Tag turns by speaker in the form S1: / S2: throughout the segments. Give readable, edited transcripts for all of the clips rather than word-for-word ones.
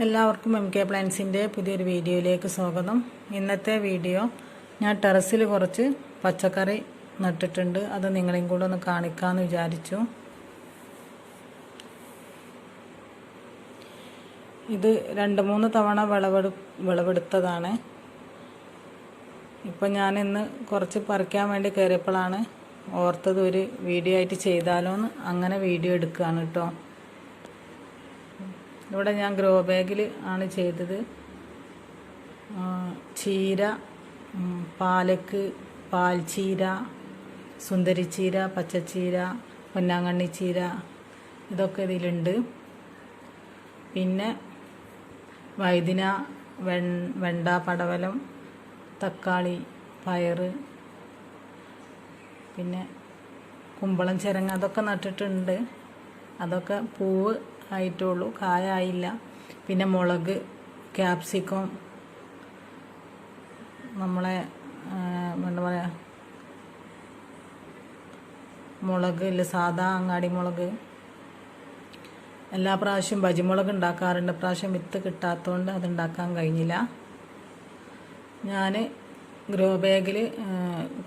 S1: എല്ലാവർക്കും MK പ്ലാന്റ്സിൻ്റെ പുതിയൊരു വീഡിയോയിലേക്ക് സ്വാഗതം. ഇന്നത്തെ വീഡിയോ ഞാൻ ടെറസിൽ കുറച്ച് പച്ചക്കറി നട്ടിട്ടുണ്ട്. അത് നിങ്ങളെയും കൂടെ ഒന്ന് കാണിക്കാമെന്ന് വിചാരിച്ചു. ഇത് 2-3 തവണ വിളവെടുത്തതാണ്. ഇപ്പം ഞാനിന്ന് കുറച്ച് പറിക്കാൻ വേണ്ടി കയറിയപ്പോഴാണ് ഓർത്തത് ഒരു വീഡിയോ ആയിട്ട് ചെയ്താലോ എന്ന്. അങ്ങനെ വീഡിയോ എടുക്കുകയാണ് കേട്ടോ. ഇവിടെ ഞാൻ ഗ്രോ ബാഗിൽ ആണ് ചെയ്തത്. ചീര, പാലക്ക്, പാൽച്ചീര, സുന്ദരിച്ചീര, പച്ചച്ചീര, പൊന്നാങ്കണ്ണി ചീര ഇതൊക്കെ ഇതിലുണ്ട്. പിന്നെ വഴുതിന, വെണ്ട, പടവലം, തക്കാളി, പയറ്, പിന്നെ കുമ്പളം, ചിരങ്ങ അതൊക്കെ നട്ടിട്ടുണ്ട്. അതൊക്കെ പൂവ് ആയിട്ടുള്ളൂ, കായായില്ല. പിന്നെ മുളക്, ക്യാപ്സിക്കം, നമ്മളെ എന്താ പറയുക, മുളക് ഇല്ല, സാധാ അങ്ങാടി മുളക്. എല്ലാ പ്രാവശ്യം ബജിമുളക് ഉണ്ടാക്കാറുണ്ട്. പ്രാവശ്യം വിത്ത് കിട്ടാത്തതുകൊണ്ട് അത് ഉണ്ടാക്കാൻ കഴിഞ്ഞില്ല. ഞാൻ ഗ്രോ ബാഗിൽ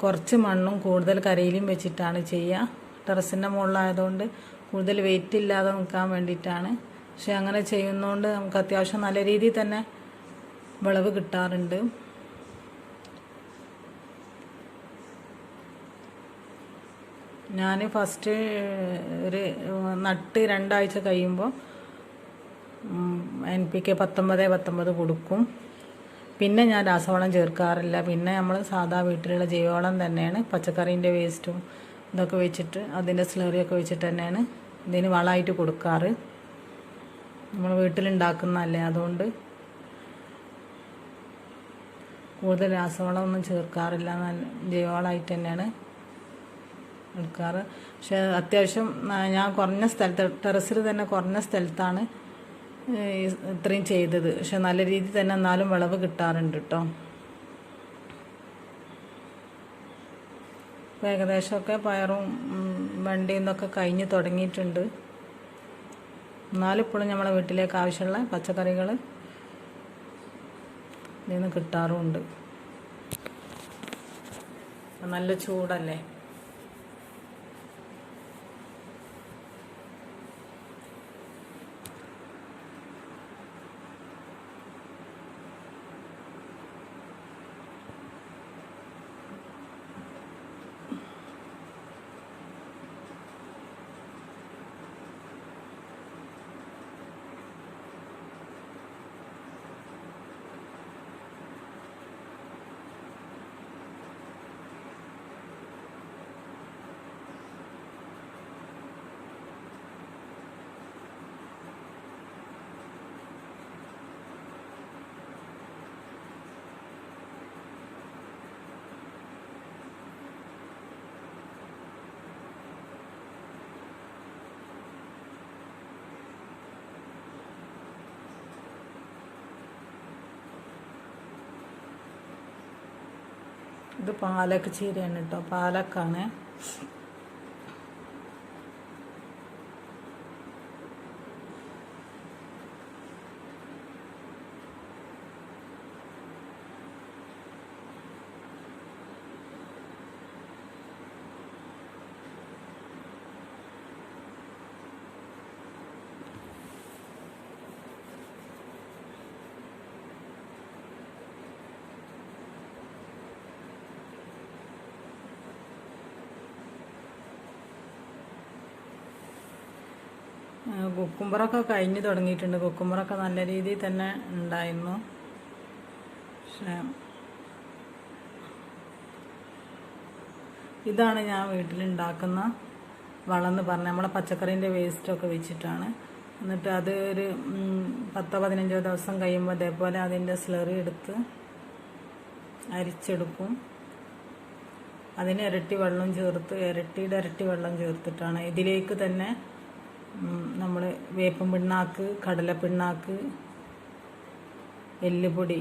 S1: കുറച്ച് മണ്ണും കൂടുതൽ കരയിലും വെച്ചിട്ടാണ് ചെയ്യുക. ടെറസിൻ്റെ മുകളിലായതുകൊണ്ട് കൂടുതൽ വെയിറ്റ് ഇല്ലാതെ നിൽക്കാൻ വേണ്ടിയിട്ടാണ്. പക്ഷെ അങ്ങനെ ചെയ്യുന്നതുകൊണ്ട് നമുക്ക് അത്യാവശ്യം നല്ല രീതിയിൽ തന്നെ വിളവ് കിട്ടാറുണ്ട്. ഞാൻ ഫസ്റ്റ് ഒരു നട്ട് 2 ആഴ്ച കഴിയുമ്പോൾ NPK 19 കൊടുക്കും. പിന്നെ ഞാൻ രാസവളം ചേർക്കാറില്ല. പിന്നെ നമ്മൾ സാധാ വീട്ടിലുള്ള ജൈവവളം തന്നെയാണ്, പച്ചക്കറീൻ്റെ വേസ്റ്റും ഇതൊക്കെ വെച്ചിട്ട്, അതിൻ്റെ സ്ലറിയൊക്കെ വെച്ചിട്ട് തന്നെയാണ് ഇതിന് വളമായിട്ട് കൊടുക്കാറ്. നമ്മൾ വീട്ടിലുണ്ടാക്കുന്നതല്ലേ, അതുകൊണ്ട് കൂടുതൽ രാസവളമൊന്നും ചേർക്കാറില്ല. നല്ല ജൈവവളമായിട്ട് തന്നെയാണ് എടുക്കാറ്. പക്ഷേ അത്യാവശ്യം ഞാൻ കുറഞ്ഞ സ്ഥലത്ത്, ടെറസിൽ തന്നെ കുറഞ്ഞ സ്ഥലത്താണ് ഇത്രയും ചെയ്തത്. പക്ഷെ നല്ല രീതിയിൽ തന്നെ എന്നാലും വിളവ് കിട്ടാറുണ്ട് കേട്ടോ. ഇപ്പോൾ ഏകദേശമൊക്കെ പയറും വെണ്ടയും ഇതൊക്കെ കഴിഞ്ഞ് തുടങ്ങിയിട്ടുണ്ട്. എന്നാലും ഇപ്പോഴും നമ്മളെ വീട്ടിലേക്ക് ആവശ്യമുള്ള പച്ചക്കറികൾ ഇതിൽ നിന്ന് കിട്ടാറുമുണ്ട്. നല്ല ചൂടല്ലേ. ഇത് പാലക്ക് ചീരയാണ് കേട്ടോ, പാലക്കാണ്. കുക്കുംബറൊക്കെ കഴിഞ്ഞ് തുടങ്ങിയിട്ടുണ്ട്. കുക്കുംബറൊക്കെ നല്ല രീതിയിൽ തന്നെ ഉണ്ടായിരുന്നു. പക്ഷേ ഇതാണ് ഞാൻ വീട്ടിലുണ്ടാക്കുന്ന വളം എന്ന് പറഞ്ഞാൽ നമ്മളെ പച്ചക്കറീൻ്റെ വേസ്റ്റൊക്കെ വെച്ചിട്ടാണ്. എന്നിട്ട് അത് ഒരു 10-15 ദിവസം കഴിയുമ്പോൾ അതേപോലെ അതിൻ്റെ സ്ലറി എടുത്ത് അരിച്ചെടുക്കും. അതിന് ഇരട്ടി വെള്ളം ചേർത്ത്, ഇരട്ടി വെള്ളം ചേർത്തിട്ടാണ് ഇതിലേക്ക് തന്നെ നമ്മൾ വേപ്പൻ പിണ്ണാക്ക്, കടലപ്പിണ്ണാക്ക്, എല്ലുപൊടി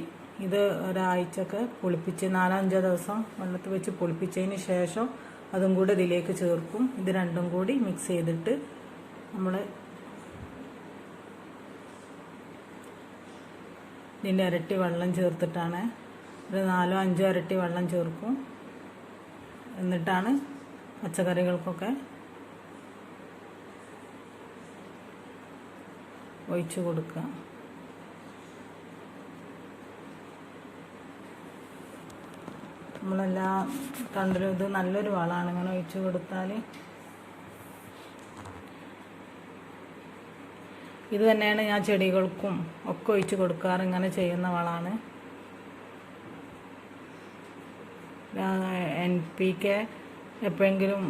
S1: ഇത് ഒരാഴ്ചയൊക്കെ പുളിപ്പിച്ച് 4-5 ദിവസം വെള്ളത്തിൽ വെച്ച് പുളിപ്പിച്ചതിന് ശേഷം അതും കൂടി ഇതിലേക്ക് ചേർക്കും. ഇത് രണ്ടും കൂടി മിക്സ് ചെയ്തിട്ട് നമ്മൾ ഇതിൻ്റെ ഇരട്ടി വെള്ളം ചേർത്തിട്ടാണ്. ഒരു 4-5 ഇരട്ടി വെള്ളം ചേർക്കും. എന്നിട്ടാണ് പച്ചക്കറികൾക്കൊക്കെ ഒഴിച്ച് കൊടുക്കുക. നമ്മളെല്ലാം കണ്ടിലും ഇത് നല്ലൊരു വളമാണ് ഇങ്ങനെ ഒഴിച്ച് കൊടുത്താൽ. ഇത് തന്നെയാണ് ഞാൻ ചെടികൾക്കും ഒക്കെ ഒഴിച്ച് കൊടുക്കാറ്. ഇങ്ങനെ ചെയ്യുന്ന വളമാണ്. NPK എപ്പോഴെങ്കിലും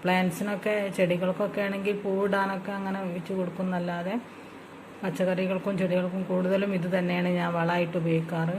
S1: പ്ലാന്റ്സിനൊക്കെ ചെടികൾക്കൊക്കെ ആണെങ്കിൽ പൂവിടാനൊക്കെ അങ്ങനെ ഒഴിച്ച് കൊടുക്കുന്നല്ലാതെ പച്ചക്കറികൾക്കും ചെടികൾക്കും കൂടുതലും ഇത് തന്നെയാണ് ഞാൻ വളമായിട്ട് ഉപയോഗിക്കാറ്.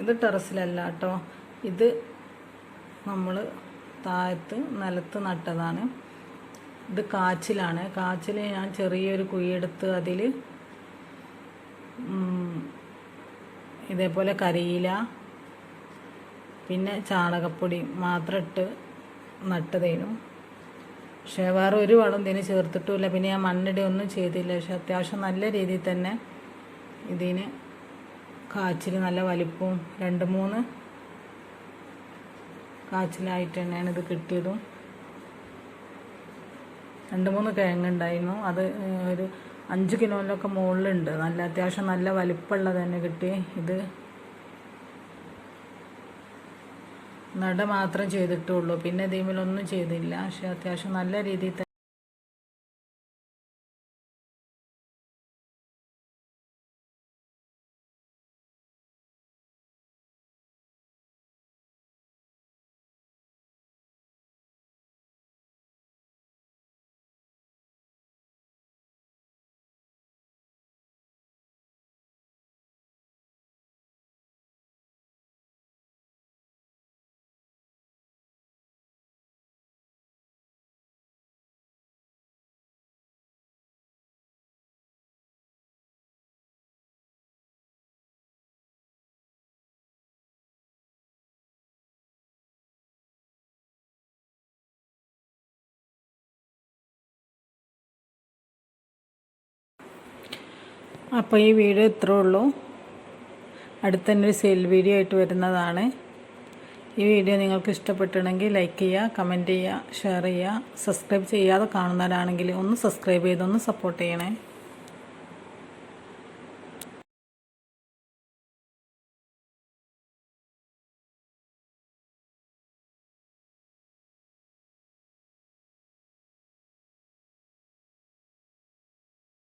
S1: ഇത് ടെറസിലല്ല കേട്ടോ, ഇത് നമ്മൾ താഴത്ത് നിലത്ത് നട്ടതാണ്. ഇത് കാച്ചിലാണ്. കാച്ചിൽ ഞാൻ ചെറിയൊരു കുഴിയെടുത്ത് അതിൽ ഇതേപോലെ കരിയില പിന്നെ ചാണകപ്പൊടി മാത്രം ഇട്ട് നട്ടതേനു. പക്ഷേ വേറെ ഒരു വളം ഇതിന് ചേർത്തിട്ടുമില്ല. പിന്നെ ഞാൻ മണ്ണിടെ ഒന്നും ചെയ്തില്ല. പക്ഷെ അത്യാവശ്യം നല്ല രീതിയിൽ തന്നെ ഇതിന് കാച്ചിൽ നല്ല വലിപ്പവും 2-3 കാച്ചിലായിട്ട് തന്നെയാണ് ഇത് കിട്ടിയതും. 2-3 കിഴങ്ങുണ്ടായിരുന്നു. അത് ഒരു 5 കിലോയിലൊക്കെ മുകളിലുണ്ട്. നല്ല അത്യാവശ്യം നല്ല വലിപ്പമുള്ളത് തന്നെ കിട്ടി. ഇത് നട മാത്രം ചെയ്തിട്ടുള്ളൂ, പിന്നെ ഇതിലൊന്നും ചെയ്തില്ല. പക്ഷെ അത്യാവശ്യം നല്ല രീതിയിൽ അപ്പോൾ ഈ വീഡിയോ ഇത്രേ ഉള്ളൂ. അടുത്ത തന്നെ ഒരു സെയിൽ വീഡിയോ ആയിട്ട് വരുന്നതാണ്. ഈ വീഡിയോ നിങ്ങൾക്ക് ഇഷ്ടപ്പെട്ടിട്ടുണ്ടെങ്കിൽ ലൈക്ക് ചെയ്യുക, കമൻറ്റ് ചെയ്യുക, ഷെയർ ചെയ്യുക. സബ്സ്ക്രൈബ് ചെയ്യാതെ കാണുന്നവരാണെങ്കിൽ ഒന്ന് സബ്സ്ക്രൈബ് ചെയ്തൊന്ന് സപ്പോർട്ട് ചെയ്യണേ.